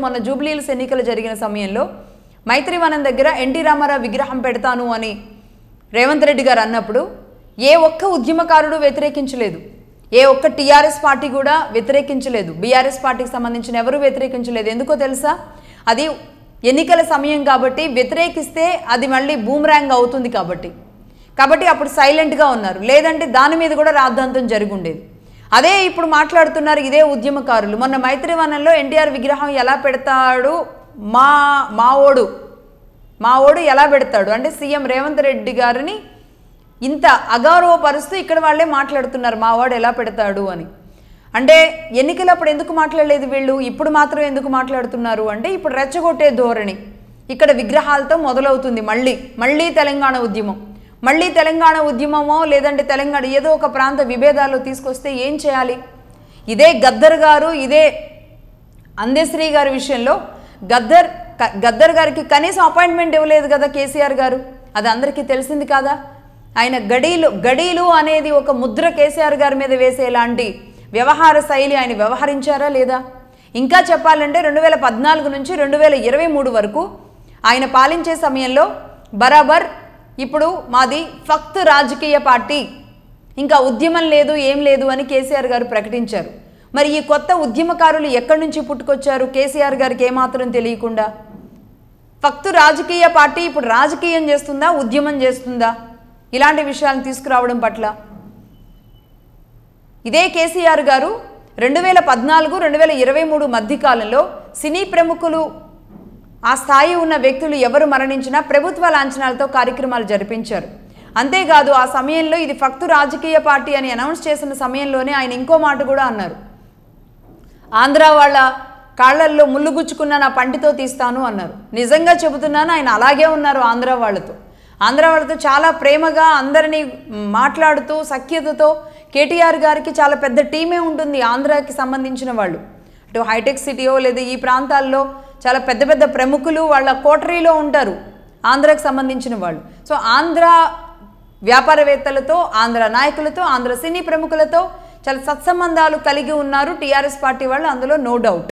మొన్న జూబ్లీహిల్స్ ఎన్నికలు జరిగిన సమయంలో మైత్రివనం దగ్గర ఎన్టీ రామారావు విగ్రహం పెడతాను అని రేవంత్ రెడ్డి గారు అన్నప్పుడు ఏ ఒక్క ఉద్యమకారుడు వ్యతిరేకించలేదు, ఏ ఒక్క టీఆర్ఎస్ పార్టీ కూడా వ్యతిరేకించలేదు, బీఆర్ఎస్ పార్టీకి సంబంధించిన ఎవరు వ్యతిరేకించలేదు. ఎందుకో తెలుసా? అది ఎన్నికల సమయం కాబట్టి, వ్యతిరేకిస్తే అది మళ్ళీ బూమరాంగ్ అవుతుంది కాబట్టి అప్పుడు సైలెంట్గా ఉన్నారు. లేదంటే దాని మీద కూడా రాద్ధాంతం జరిగి ఉండేది. అదే ఇప్పుడు మాట్లాడుతున్నారు ఇదే ఉద్యమకారులు. మొన్న మైత్రివనంలో ఎన్టీఆర్ విగ్రహం ఎలా పెడతాడు, మావోడు ఎలా పెడతాడు అంటే సీఎం రేవంత్ రెడ్డి గారిని ఇంత అగౌరవపరుస్తూ ఇక్కడ వాళ్ళే మాట్లాడుతున్నారు మావాడు ఎలా పెడతాడు అని. అంటే ఎన్నికలప్పుడు ఎందుకు మాట్లాడలేదు వీళ్ళు, ఇప్పుడు మాత్రం ఎందుకు మాట్లాడుతున్నారు అంటే ఇప్పుడు రెచ్చగొట్టే ధోరణి ఇక్కడ విగ్రహాలతో మొదలవుతుంది. మళ్ళీ తెలంగాణ ఉద్యమమో లేదంటే తెలంగాణ ఏదో ఒక ప్రాంత విభేదాలు తీసుకొస్తే ఏం చేయాలి? ఇదే గద్దర్ గారు, ఇదే అందశ్రీ గారి విషయంలో గద్దర్ గారికి కనీసం అపాయింట్మెంట్ ఇవ్వలేదు కదా కేసీఆర్ గారు. అది అందరికీ తెలిసింది కాదా? ఆయన గడీలు అనేది ఒక ముద్ర కేసీఆర్ గారి మీద వేసేలాంటి వ్యవహార శైలి ఆయన వ్యవహరించారా లేదా? ఇంకా చెప్పాలంటే 2014 నుంచి 2023 వరకు ఆయన పాలించే సమయంలో బరాబర్ ఇప్పుడు మాది ఫక్త్ రాజకీయ పార్టీ, ఇంకా ఉద్యమం లేదు ఏం లేదు అని కేసీఆర్ గారు ప్రకటించారు. మరి ఈ కొత్త ఉద్యమకారులు ఎక్కడి నుంచి పుట్టుకొచ్చారు కేసీఆర్ గారికి ఏమాత్రం తెలియకుండా? ఫక్త్ రాజకీయ పార్టీ ఇప్పుడు రాజకీయం చేస్తుందా, ఉద్యమం చేస్తుందా? ఇలాంటి విషయాలను తీసుకురావడం పట్ల ఇదే కేసీఆర్ గారు 2014-2023 మధ్యకాలంలో సినీ ప్రముఖులు ఆ స్థాయి ఉన్న వ్యక్తులు ఎవరు మరణించినా ప్రభుత్వ లాంఛనాలతో కార్యక్రమాలు జరిపించారు. అంతేకాదు ఆ సమయంలో ఇది ఫక్తు రాజకీయ పార్టీ అని అనౌన్స్ చేసిన సమయంలోనే ఆయన ఇంకో మాట కూడా అన్నారు. ఆంధ్ర వాళ్ళ కాళ్లల్లో ముళ్ళు గుచ్చుకున్న నా పంటితో తీస్తాను అన్నారు. నిజంగా చెబుతున్నాను, ఆయన అలాగే ఉన్నారు ఆంధ్ర వాళ్ళతో చాలా ప్రేమగా అందరినీ మాట్లాడుతూ సఖ్యతతో. కేటీఆర్ గారికి చాలా పెద్ద టీమే ఉంటుంది ఆంధ్రాకి సంబంధించిన వాళ్ళు. అటు హైటెక్ సిటీయో లేదా ఈ ప్రాంతాల్లో చాలా పెద్ద పెద్ద ప్రముఖులు వాళ్ళ కోటరీలో ఉంటారు ఆంధ్రాకి సంబంధించిన వాళ్ళు. సో ఆంధ్ర వ్యాపారవేత్తలతో, ఆంధ్ర నాయకులతో, ఆంధ్ర సినీ ప్రముఖులతో చాలా సత్సంబంధాలు కలిగి ఉన్నారు టీఆర్ఎస్ పార్టీ వాళ్ళు, అందులో నో డౌట్.